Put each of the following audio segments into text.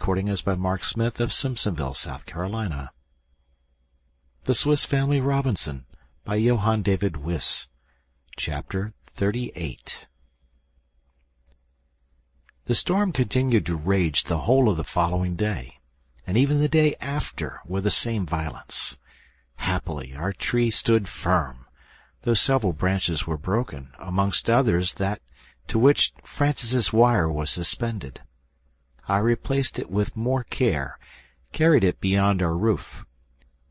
Recording is by Mark Smith of Simpsonville, South Carolina. The Swiss Family Robinson by Johann David Wyss. Chapter 38. The storm continued to rage the whole of the following day, and even the day after with the same violence. Happily our tree stood firm, though several branches were broken, amongst others that to which Francis's wire was suspended. I replaced it with more care, carried it beyond our roof,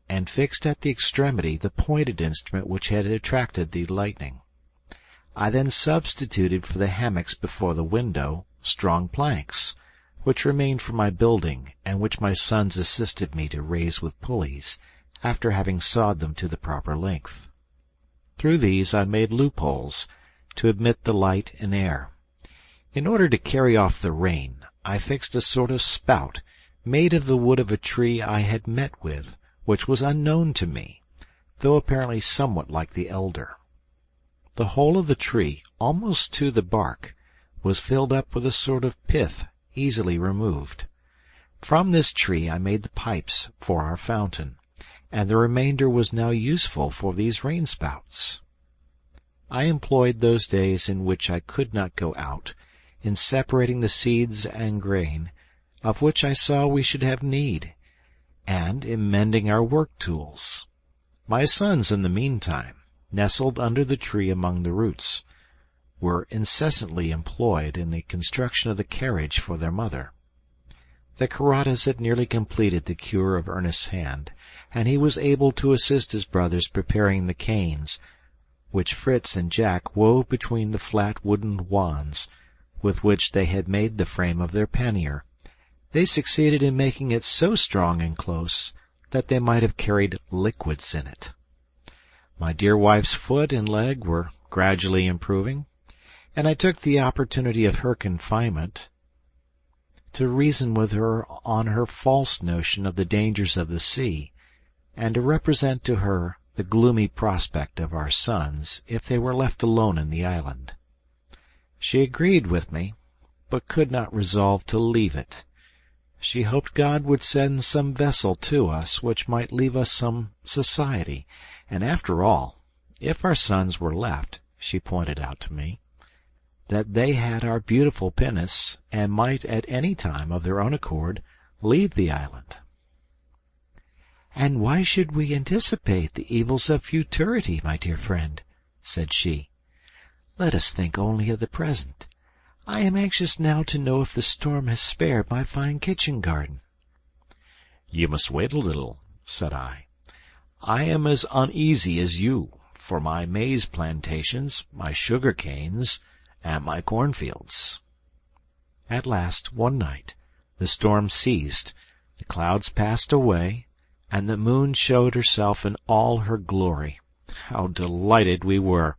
and fixed at the extremity the pointed instrument which had attracted the lightning. I then substituted for the hammocks before the window strong planks, which remained for my building, and which my sons assisted me to raise with pulleys, after having sawed them to the proper length. Through these I made loopholes, to admit the light and air. In order to carry off the rain, I fixed a sort of spout, made of the wood of a tree I had met with, which was unknown to me, though apparently somewhat like the elder. The whole of the tree, almost to the bark, was filled up with a sort of pith, easily removed. From this tree I made the pipes for our fountain, and the remainder was now useful for these rain-spouts. I employed those days in which I could not go out, in separating the seeds and grain, of which I saw we should have need, and in mending our work-tools. My sons, in the meantime, nestled under the tree among the roots, were incessantly employed in the construction of the carriage for their mother. The Caratas had nearly completed the cure of Ernest's hand, and he was able to assist his brothers preparing the canes, which Fritz and Jack wove between the flat wooden wands, with which they had made the frame of their pannier. They succeeded in making it so strong and close that they might have carried liquids in it. My dear wife's foot and leg were gradually improving, and I took the opportunity of her confinement to reason with her on her false notion of the dangers of the sea, and to represent to her the gloomy prospect of our sons if they were left alone in the island. She agreed with me, but could not resolve to leave it. She hoped God would send some vessel to us which might leave us some society, and after all, if our sons were left, she pointed out to me, that they had our beautiful pinnace, and might at any time of their own accord leave the island. "And why should we anticipate the evils of futurity, my dear friend?" said she. "Let us think only of the present. I am anxious now to know if the storm has spared my fine kitchen garden." "You must wait a little," said I. "I am as uneasy as you, for my maize plantations, my sugar canes, and my cornfields." At last, one night, the storm ceased, the clouds passed away, and the moon showed herself in all her glory. How delighted we were!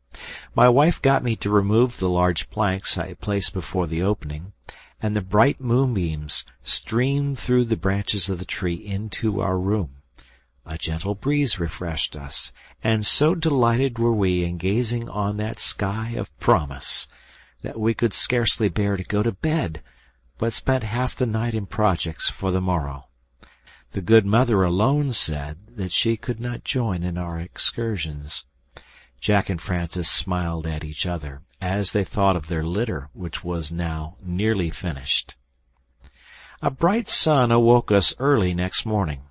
My wife got me to remove the large planks I had placed before the opening, and the bright moonbeams streamed through the branches of the tree into our room. A gentle breeze refreshed us, and so delighted were we in gazing on that sky of promise, that we could scarcely bear to go to bed, but spent half the night in projects for the morrow. The good mother alone said that she could not join in our excursions. Jack and Francis smiled at each other, as they thought of their litter, which was now nearly finished. A bright sun awoke us early next morning.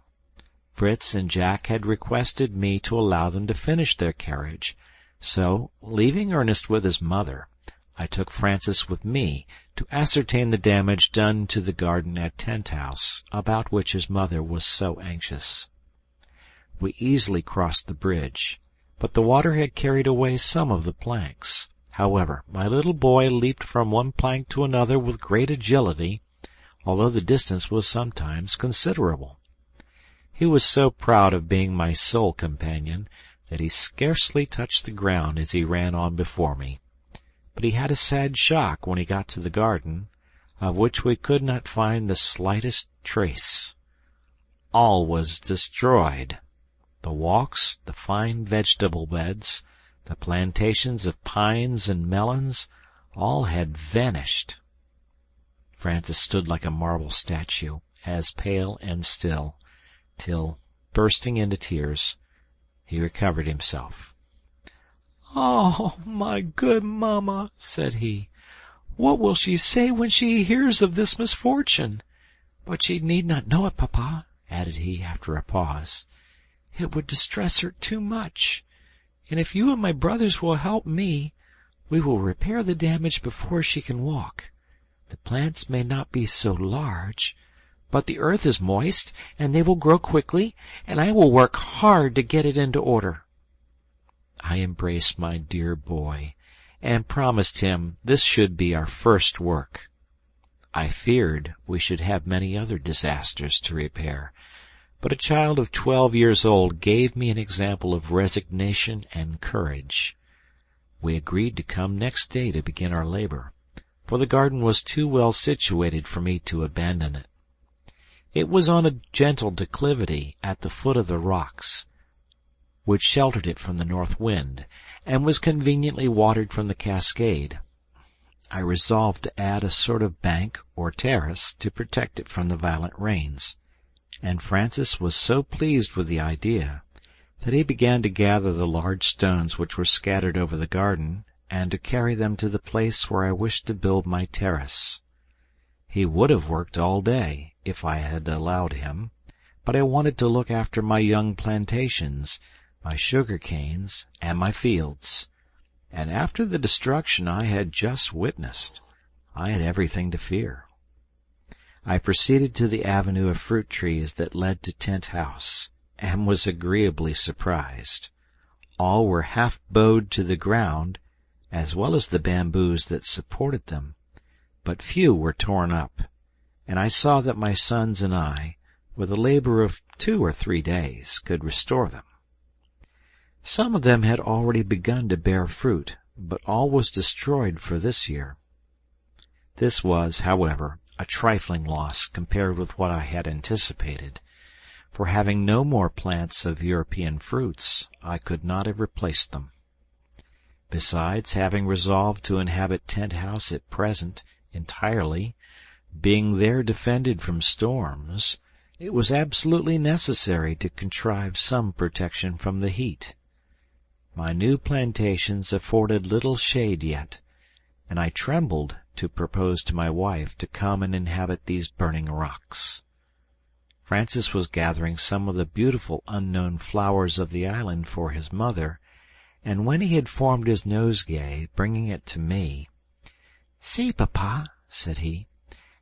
Fritz and Jack had requested me to allow them to finish their carriage, so, leaving Ernest with his mother, I took Francis with me to ascertain the damage done to the garden at Tent House, about which his mother was so anxious. We easily crossed the bridge, but the water had carried away some of the planks. However, my little boy leaped from one plank to another with great agility, although the distance was sometimes considerable. He was so proud of being my sole companion that he scarcely touched the ground as he ran on before me. But he had a sad shock when he got to the garden, of which we could not find the slightest trace. All was destroyed. The walks, the fine vegetable beds, the plantations of pines and melons, all had vanished. Francis stood like a marble statue, as pale and still, till, bursting into tears, he recovered himself. "Oh, my good mamma," said he, "what will she say when she hears of this misfortune? But she need not know it, papa," added he, after a pause. "It would distress her too much, and if you and my brothers will help me, we will repair the damage before she can walk. The plants may not be so large, but the earth is moist, and they will grow quickly, and I will work hard to get it into order." I embraced my dear boy, and promised him this should be our first work. I feared we should have many other disasters to repair, but a child of 12 years old gave me an example of resignation and courage. We agreed to come next day to begin our labor, for the garden was too well situated for me to abandon it. It was on a gentle declivity at the foot of the rocks, which sheltered it from the north wind, and was conveniently watered from the cascade. I resolved to add a sort of bank or terrace to protect it from the violent rains, and Francis was so pleased with the idea that he began to gather the large stones which were scattered over the garden, and to carry them to the place where I wished to build my terrace. He would have worked all day, if I had allowed him, but I wanted to look after my young plantations, my sugar canes, and my fields, and after the destruction I had just witnessed, I had everything to fear. I proceeded to the avenue of fruit trees that led to Tent House, and was agreeably surprised. All were half bowed to the ground, as well as the bamboos that supported them, but few were torn up, and I saw that my sons and I, with a labor of 2 or 3 days, could restore them. Some of them had already begun to bear fruit, but all was destroyed for this year. This was, however, a trifling loss compared with what I had anticipated, for having no more plants of European fruits, I could not have replaced them. Besides, having resolved to inhabit Tent House at present entirely, being there defended from storms, it was absolutely necessary to contrive some protection from the heat. My new plantations afforded little shade yet, and I trembled to propose to my wife to come and inhabit these burning rocks. Francis was gathering some of the beautiful unknown flowers of the island for his mother, and when he had formed his nosegay, bringing it to me, "See, papa," said he,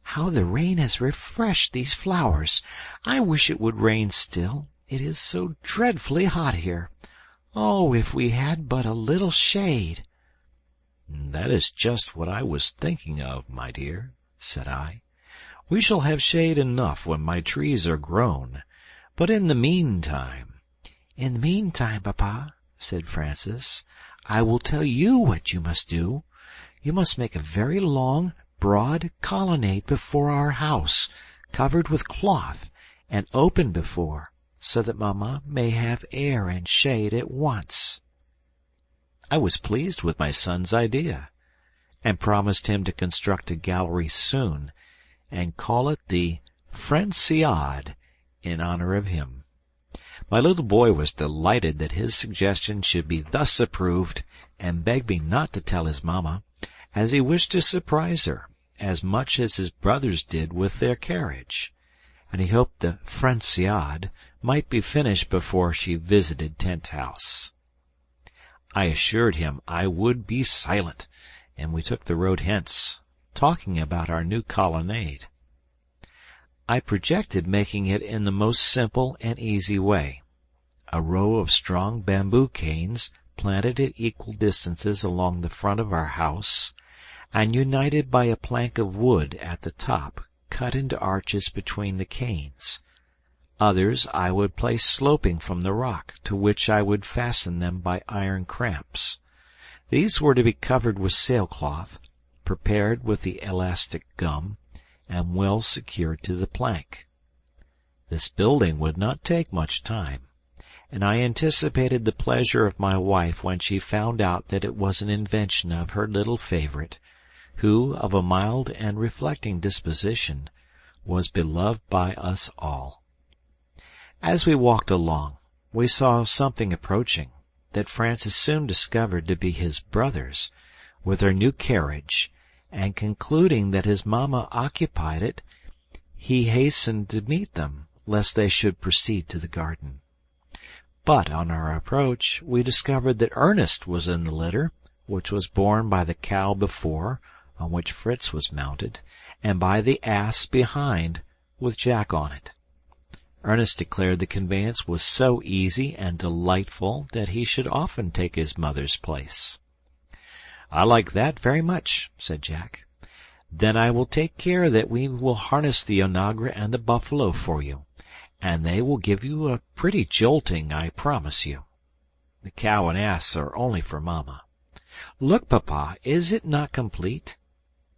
"how the rain has refreshed these flowers. I wish it would rain still. It is so dreadfully hot here. Oh, if we had but a little shade!" "That is just what I was thinking of, my dear," said I. "We shall have shade enough when my trees are grown, but in the meantime—" "In the meantime, papa," said Francis, "I will tell you what you must do. You must make a very long, broad colonnade before our house, covered with cloth, and open before, so that mamma may have air and shade at once." I was pleased with my son's idea, and promised him to construct a gallery soon, and call it the Franciade, in honor of him. My little boy was delighted that his suggestion should be thus approved, and begged me not to tell his mamma, as he wished to surprise her, as much as his brothers did with their carriage, and he hoped the Franciade might be finished before she visited Tent House. I assured him I would be silent, and we took the road hence, talking about our new colonnade. I projected making it in the most simple and easy way. A row of strong bamboo canes planted at equal distances along the front of our house, and united by a plank of wood at the top cut into arches between the canes. Others I would place sloping from the rock, to which I would fasten them by iron cramps. These were to be covered with sailcloth, prepared with the elastic gum, and well secured to the plank. This building would not take much time, and I anticipated the pleasure of my wife when she found out that it was an invention of her little favorite, who, of a mild and reflecting disposition, was beloved by us all. As we walked along, we saw something approaching that Francis soon discovered to be his brothers, with their new carriage, and concluding that his mamma occupied it, he hastened to meet them, lest they should proceed to the garden. But on our approach, we discovered that Ernest was in the litter, which was borne by the cow before, on which Fritz was mounted, and by the ass behind, with Jack on it. Ernest declared the conveyance was so easy and delightful that he should often take his mother's place. "I like that very much," said Jack. "Then I will take care that we will harness the onagra and the buffalo for you, and they will give you a pretty jolting, I promise you. The cow and ass are only for Mamma. Look, Papa, is it not complete?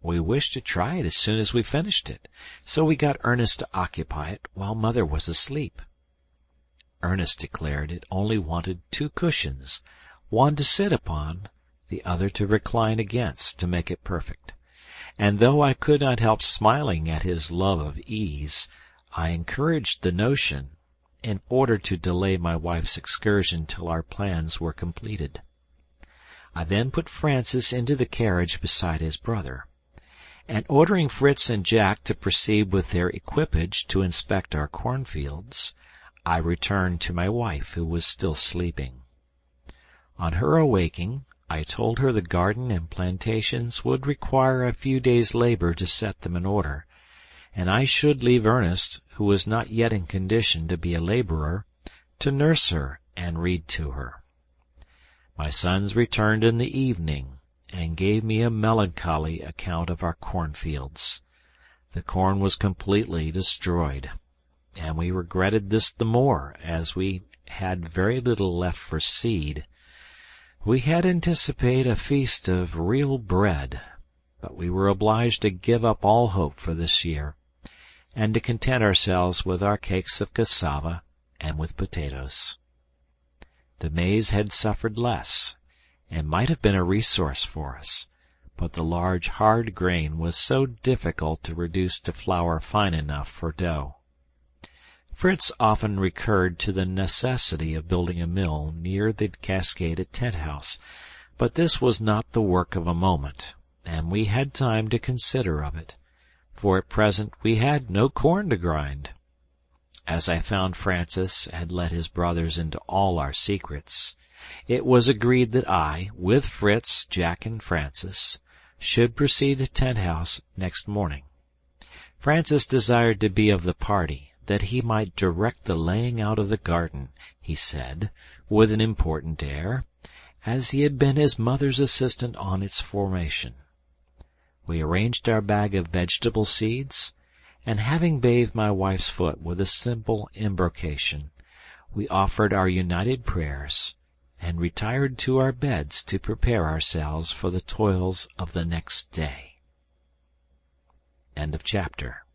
We wished to try it as soon as we finished it, so we got Ernest to occupy it while Mother was asleep." Ernest declared it only wanted 2 cushions, one to sit upon, the other to recline against, to make it perfect. And though I could not help smiling at his love of ease, I encouraged the notion, in order to delay my wife's excursion till our plans were completed. I then put Francis into the carriage beside his brother, and ordering Fritz and Jack to proceed with their equipage to inspect our cornfields, I returned to my wife, who was still sleeping. On her awaking, I told her the garden and plantations would require a few days' labor to set them in order, and I should leave Ernest, who was not yet in condition to be a laborer, to nurse her and read to her. My sons returned in the evening, and gave me a melancholy account of our cornfields. The corn was completely destroyed, and we regretted this the more, as we had very little left for seed. We had anticipated a feast of real bread, but we were obliged to give up all hope for this year, and to content ourselves with our cakes of cassava and with potatoes. The maize had suffered less, and might have been a resource for us, but the large hard grain was so difficult to reduce to flour fine enough for dough. Fritz often recurred to the necessity of building a mill near the cascaded tent-house, but this was not the work of a moment, and we had time to consider of it, for at present we had no corn to grind. As I found Francis had let his brothers into all our secrets, it was agreed that I, with Fritz, Jack, and Francis, should proceed to tent-house next morning. Francis desired to be of the party, that he might direct the laying out of the garden, he said, with an important air, as he had been his mother's assistant on its formation. We arranged our bag of vegetable seeds, and having bathed my wife's foot with a simple embrocation, we offered our united prayers, and retired to our beds to prepare ourselves for the toils of the next day. End of chapter.